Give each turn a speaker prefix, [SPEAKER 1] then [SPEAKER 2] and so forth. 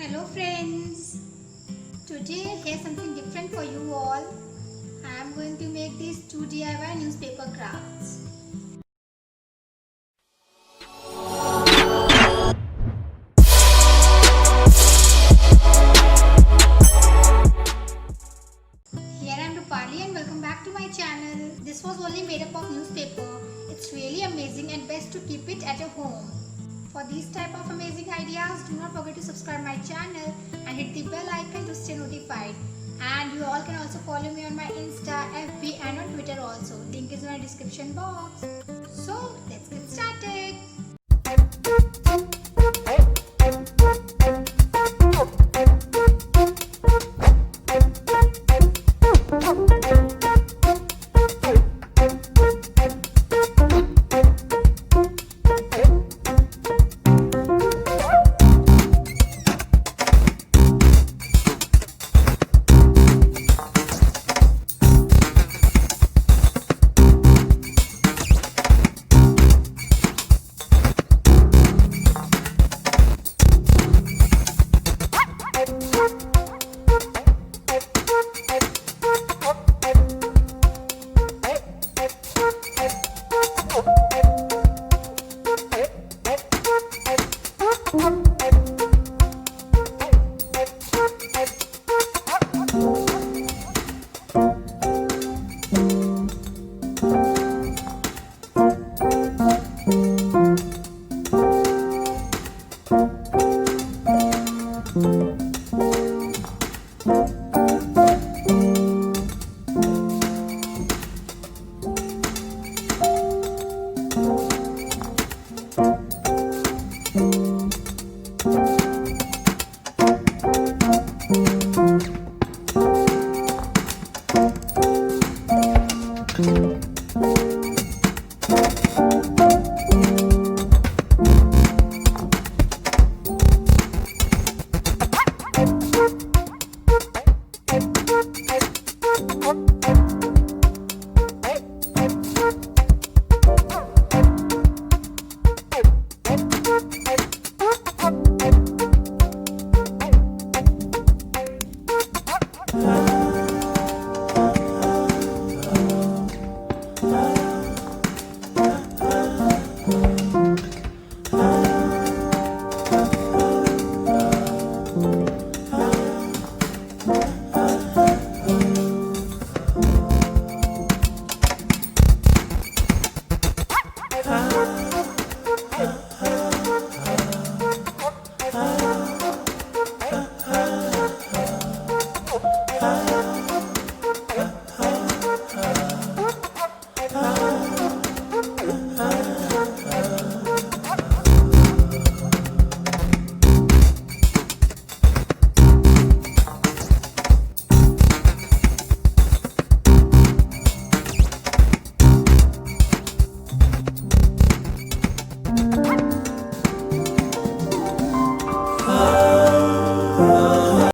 [SPEAKER 1] Hello friends, today here's something different for you all. I am going to make these 2 DIY newspaper crafts. Here I am Rupali and welcome back to my channel. This was only made up of newspaper. It's really amazing and best to keep it at your home. For these type of amazing ideas, do not forget to subscribe my channel and hit the bell icon to stay notified. And you all can also follow me on my Insta, FB and on Twitter also. Link is in my description box. So let's get started.